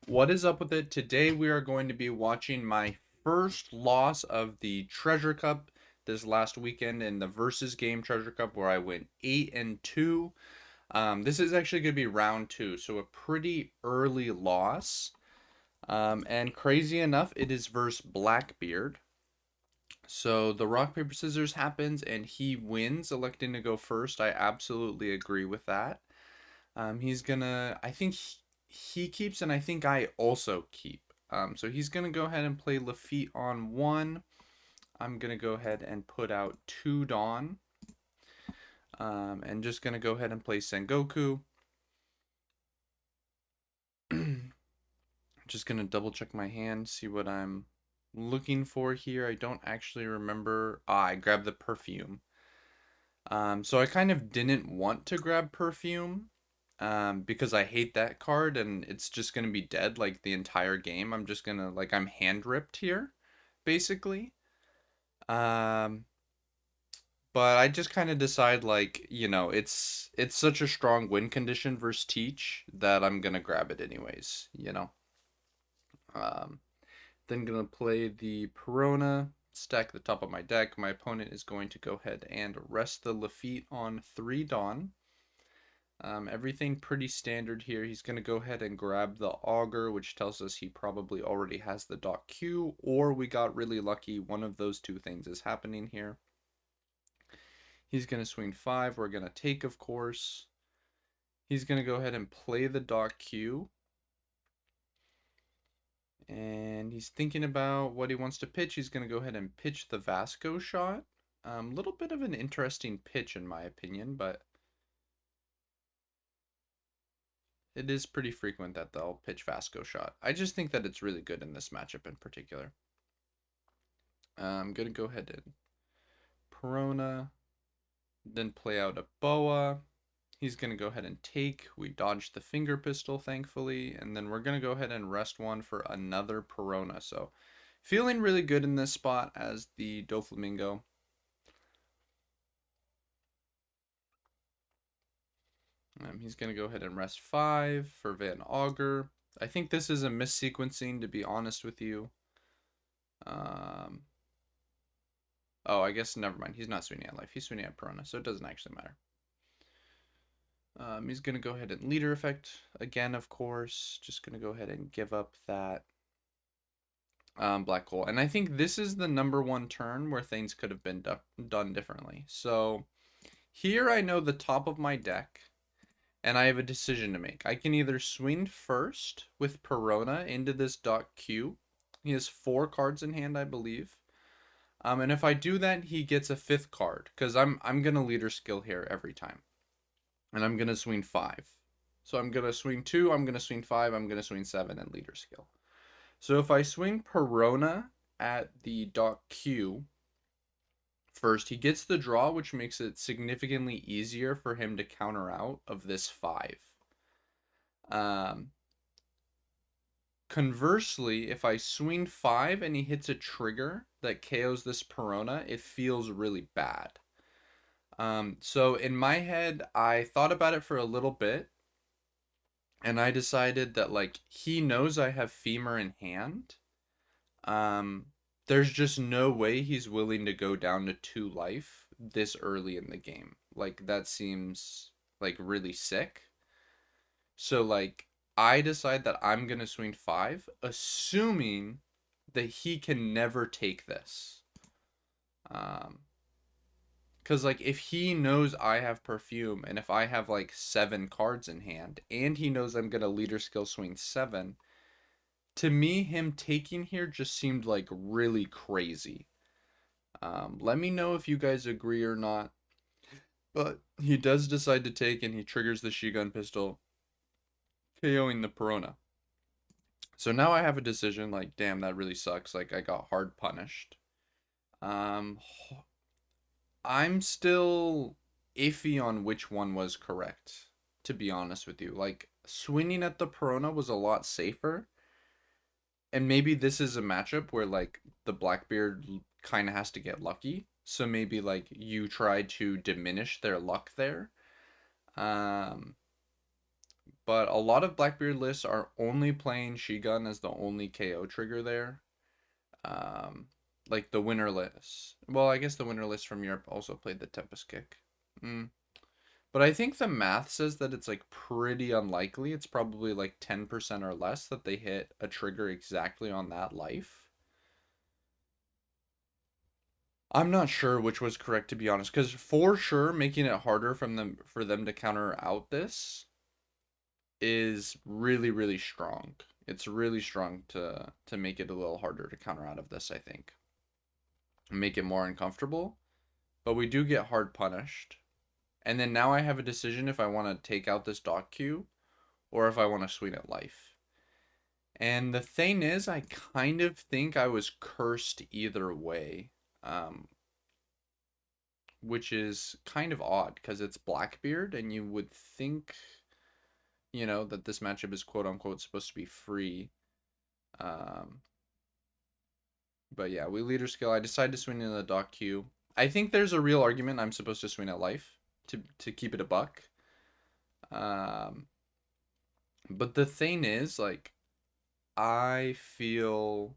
What is up with it? Today we are going to be watching my first loss of the Treasure Cup this last weekend in the versus game Treasure Cup where I went 8-2. This is actually going to be round two, so a pretty early loss. And crazy enough, it is versus Blackbeard. So the rock paper scissors happens and he wins, electing to go first. I absolutely agree with that. He's gonna. I think he keeps, and I think I also keep. So he's gonna go ahead and play Lafitte on one. I'm gonna go ahead and put out two Dawn. And just gonna go ahead and play Sengoku. Just gonna double check my hand, see what I'm looking for here. I don't actually remember. I grabbed the perfume. So I kind of didn't want to grab perfume because I hate that card and it's just gonna be dead like the entire game. I'm just gonna like I'm hand ripped here, basically. Um, but I just kind of decide like it's such a strong win condition versus Teach that I'm gonna grab it anyways. Um, then gonna play the Perona, stack the top of my deck. My opponent is going to go ahead and rest the Lafitte on 3 Dawn. Everything pretty standard here. He's going to go ahead and grab the Augur, which tells us he probably already has the Dock Q, or we got really lucky. One of those two things is happening here. He's going to swing 5. We're going to take, of course. He's going to go ahead and play the Dock Q. And he's thinking about what he wants to pitch. He's going to go ahead and pitch the Vasco shot. Little bit of an interesting pitch, in my opinion, but it is pretty frequent that they'll pitch Vasco shot. I just think that it's really good in this matchup in particular. I'm going to go ahead and Perona, then play out a Boa. He's going to go ahead and take. We dodged the finger pistol, thankfully. And then we're going to go ahead and rest one for another Perona. So feeling really good in this spot as the Doflamingo. He's going to go ahead and rest 5 for Van Augur. I think this is a missequencing, to be honest with you. Um, oh, I guess never mind. He's not swinging at life. He's swinging at Perona, so it doesn't actually matter. He's going to go ahead and leader effect again, of course. Just going to go ahead and give up that black hole. And I think this is the number one turn where things could have been done differently. So here I know the top of my deck, and I have a decision to make. I can either swing first with Perona into this Dock Q. He has 4 cards in hand, I believe. And if I do that, he gets a 5th card, because I'm going to leader skill here every time. And I'm going to swing 5. So I'm going to swing 2, I'm going to swing 5, I'm going to swing 7, and leader skill. So if I swing Perona at the Dock Q first, he gets the draw, which makes it significantly easier for him to counter out of this 5. Um, Conversely, if I swing 5 and he hits a trigger that KOs this Perona, it feels really bad. So in my head, I thought about it for a little bit, and I decided that like he knows I have Femur in hand. Um, there's just no way he's willing to go down to 2 life this early in the game. Like that seems like really sick. So like I decide that I'm gonna swing 5, assuming that he can never take this. Um, Cause like if he knows I have perfume and if I have like 7 cards in hand and he knows I'm gonna leader skill swing 7, to me him taking here just seemed like really crazy. Let me know if you guys agree or not. But he does decide to take and he triggers the Shigun pistol, KOing the Perona. So now I have a decision like, damn, that really sucks. Like I got hard punished. Um, I'm still iffy on which one was correct, to be honest with you. Like, swinging at the Perona was a lot safer. And maybe this is a matchup where, like, the Blackbeard kind of has to get lucky. So maybe, like, you try to diminish their luck there. Um, but a lot of Blackbeard lists are only playing Shigun as the only KO trigger there. Um, like the winner list. Well, I guess the winner list from Europe also played the Tempest Kick. Mm. But I think the math says that it's like pretty unlikely. It's probably like 10% or less that they hit a trigger exactly on that life. I'm not sure which was correct to be honest, because for sure making it harder from them for them to counter out this is really really strong. It's really strong to make it a little harder to counter out of this, I think. Make it more uncomfortable, but we do get hard punished. And then now I have a decision if I want to take out this dot queue or if I want to swing at life. And the thing is, I kind of think I was cursed either way, um, which is kind of odd because it's Blackbeard, and you would think, that this matchup is quote unquote supposed to be free. Um, but yeah, we leader skill. I decided to swing in the dot queue. I think there's a real argument I'm supposed to swing at life to keep it a buck. Um, but the thing is, like, I feel,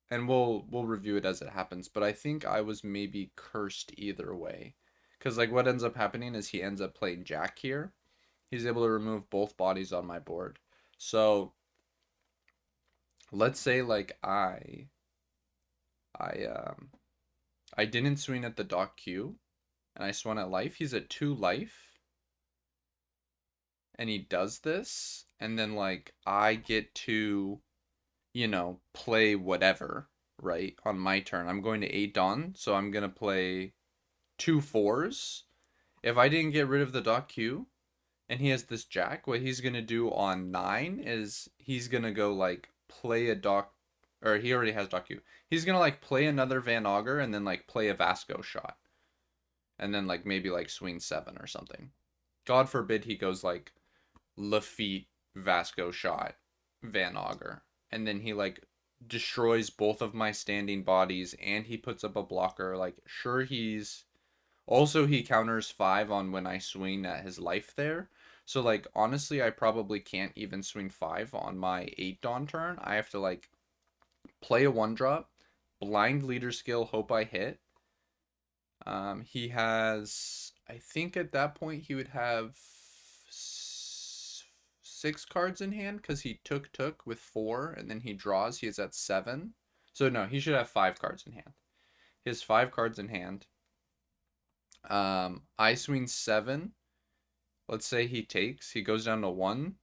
and we'll review it as it happens, but I think I was maybe cursed either way. Because, like, what ends up happening is he ends up playing Jack here. He's able to remove both bodies on my board. So, let's say, like, I, um, I didn't swing at the dot Q, and I swung at life. He's at 2 life, and he does this, and then, like, I get to, play whatever, right, on my turn. I'm going to 8 Dawn, so I'm going to play 2 fours. If I didn't get rid of the dot Q and he has this jack, what he's going to do on 9 is he's going to go like play a doc, or he already has dot Q. He's going to like play another Van Augur and then like play a Vasco shot. And then like maybe like swing 7 or something. God forbid he goes like Lafitte, Vasco shot, Van Augur. And then he like destroys both of my standing bodies and he puts up a blocker. Like, sure, he's also, he counters 5 on when I swing at his life there. So, like, honestly, I probably can't even swing 5 on my 8 Dawn turn. I have to, like, play a 1 drop, blind leader skill, hope I hit. He has, I think at that point, he would have 6 cards in hand because he took with 4 and then he draws. He is at 7. So, no, he should have 5 cards in hand. He has 5 cards in hand. I swing 7. Let's say he takes. He goes down to 1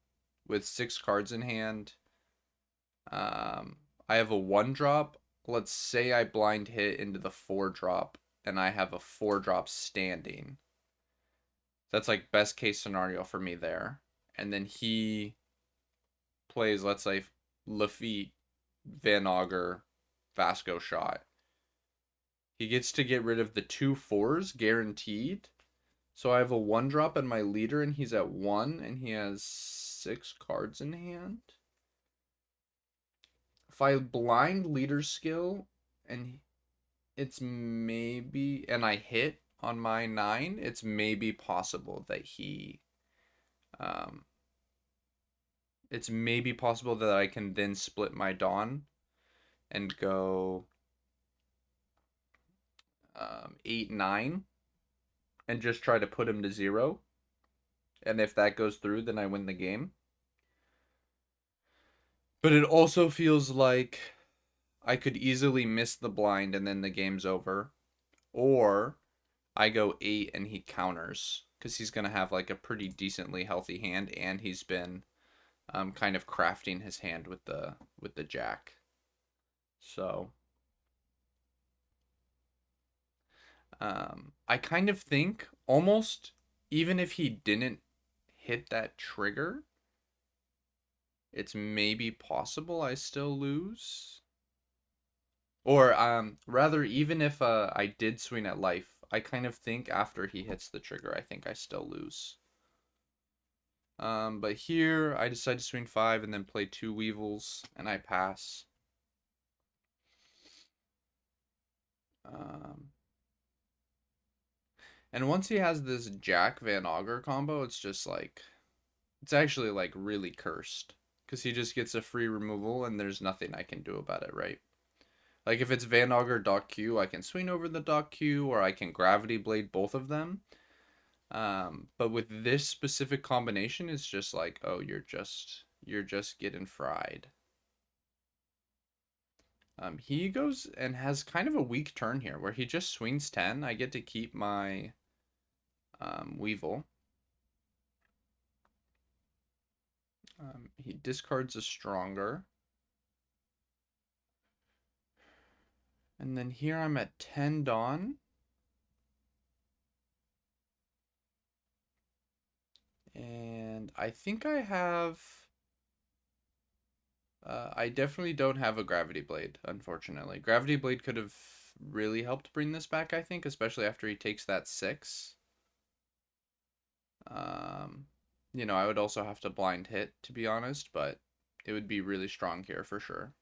with 6 cards in hand. I have a 1 drop. Let's say I blind hit into the 4 drop and I have a 4 drop standing. That's like best case scenario for me there. And then he plays, let's say, Lafitte, Van Augur, Vasco shot. He gets to get rid of the 2 fours guaranteed. So I have a 1 drop in my leader and he's at 1 and he has 6 cards in hand. If I blind leader skill and it's maybe, and I hit on my 9, it's maybe possible that um, it's maybe possible that I can then split my Dawn and go 8, 9 and just try to put him to 0. And if that goes through, then I win the game. But it also feels like I could easily miss the blind and then the game's over. Or I go 8 and he counters because he's going to have like a pretty decently healthy hand and he's been kind of crafting his hand with the jack. So I kind of think almost even if he didn't hit that trigger, it's maybe possible I still lose. Or rather, even if I did swing at life, I kind of think after he hits the trigger, I think I still lose. But here I decide to swing 5 and then play 2 Weevils, and I pass. Um, and once he has this Jack Van Augur combo, it's just like It's actually like really cursed because he just gets a free removal and there's nothing I can do about it, right? Like if it's Van Augur Dock Q, I can swing over the Dock Q or I can Gravity Blade both of them. But with this specific combination, it's just like, oh, you're just getting fried. He goes and has kind of a weak turn here where he just swings 10. I get to keep my Weevil. He discards a Stronger. And then here I'm at 10 Dawn. And I think I have. I definitely don't have a Gravity Blade, unfortunately. Gravity Blade could have really helped bring this back, I think, especially after he takes that 6. Um, I would also have to blind hit, to be honest, but it would be really strong here for sure.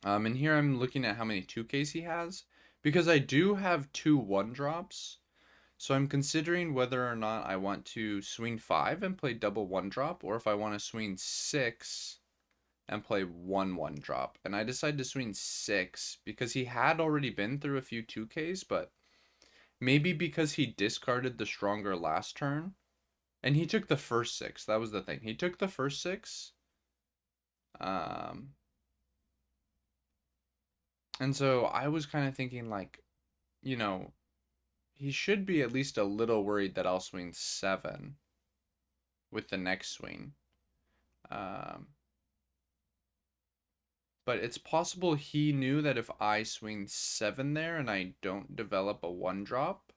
And here I'm looking at how many 2Ks he has, because I do have 2 1-drops. So I'm considering whether or not I want to swing 5 and play double 1-drop, or if I want to swing 6 and play 1-1-drop. And I decided to swing 6 because he had already been through a few 2Ks, but maybe because he discarded the Stronger last turn. And he took the first 6. That was the thing. He took the first 6. Um, and so I was kind of thinking, like, you know, he should be at least a little worried that I'll swing 7 with the next swing. Um, but it's possible he knew that if I swing 7 there and I don't develop a 1-drop,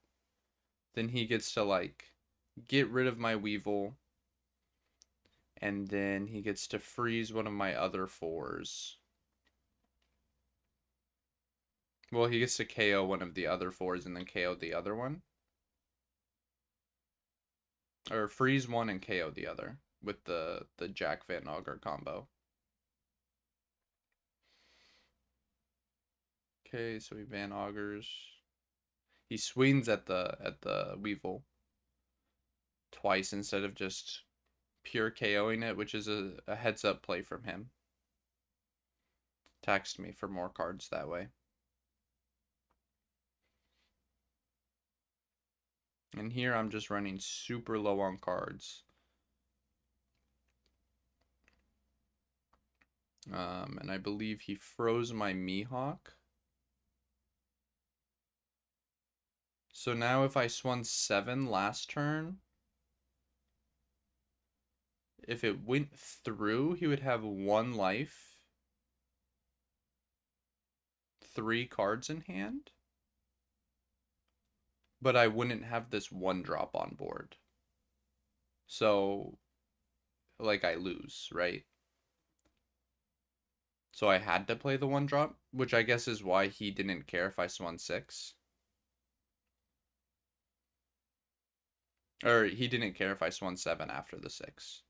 then he gets to, like, get rid of my Weevil, and then he gets to freeze one of my other 4s. Well, he gets to KO one of the other 4s and then KO the other one. Or freeze one and KO the other with the Jack Van Augur combo. Okay, so he Van Augurs. He swings at the Weevil twice instead of just pure KOing it, which is a heads up play from him. Taxed me for more cards that way. And here I'm just running super low on cards. And I believe he froze my Mihawk. So now if I swung 7 last turn, if it went through, he would have 1 life, 3 cards in hand, but I wouldn't have this 1-drop on board. So, like, I lose, right? So I had to play the 1-drop, which I guess is why he didn't care if I swung 6. Or he didn't care if I swung 7 after the 6.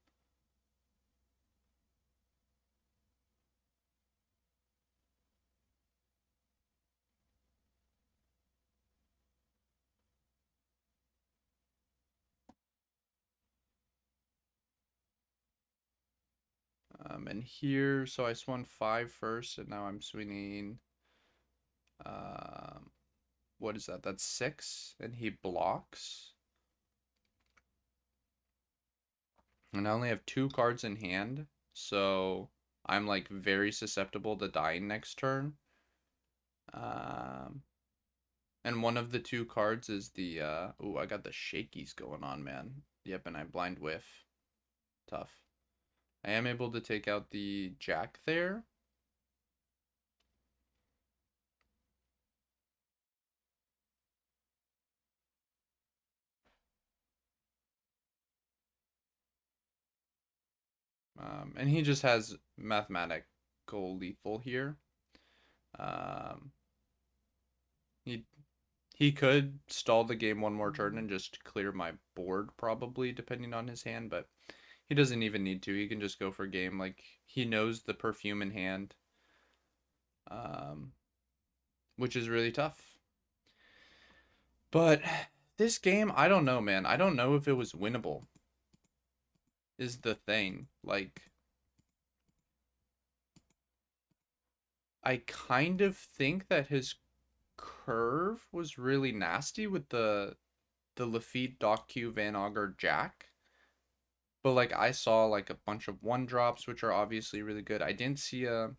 And here, so I swung 5 first, and now I'm swinging, um, what is that? That's 6, and he blocks. And I only have 2 cards in hand, so I'm like very susceptible to dying next turn. Um, and one of the 2 cards is the, I got the shakies going on, man. Yep, and I blind whiff. Tough. I am able to take out the Jack there. And he just has mathematical lethal here. Um, he he could stall the game one more turn and just clear my board, probably, depending on his hand, but he doesn't even need to. He can just go for game. Like, he knows the perfume in hand, um, which is really tough. But this game, I don't know, man. I don't know if it was winnable. is the thing. Like, I kind of think that his curve was really nasty with the Lafitte, Doc Q, Van Auger, Jack. But like I saw like a bunch of one drops, which are obviously really good. I didn't see a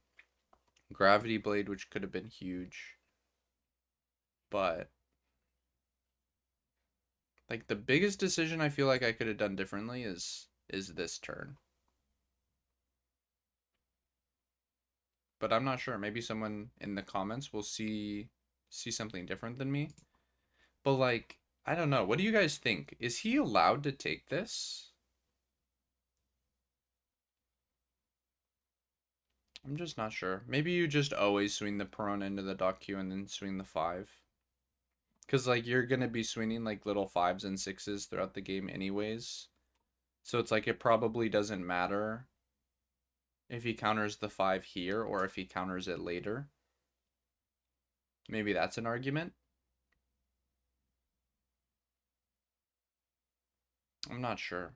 gravity blade, which could have been huge. But like the biggest decision I feel like I could have done differently is this turn. But I'm not sure. Maybe someone in the comments will see something different than me. But like, I don't know. What do you guys think? Is he allowed to take this? I'm just not sure. Maybe you just always swing the Perona into the Dock Q and then swing the 5. Because, like, you're going to be swinging, like, little 5s and 6s throughout the game anyways. So it's like it probably doesn't matter if he counters the 5 here or if he counters it later. Maybe that's an argument. I'm not sure.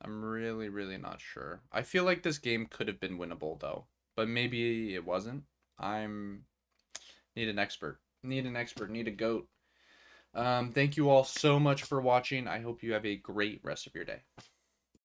I'm really, really not sure. I feel like this game could have been winnable, though. But maybe it wasn't. I'm... Need an expert. Need an expert. Need a goat. Thank you all so much for watching. I hope you have a great rest of your day.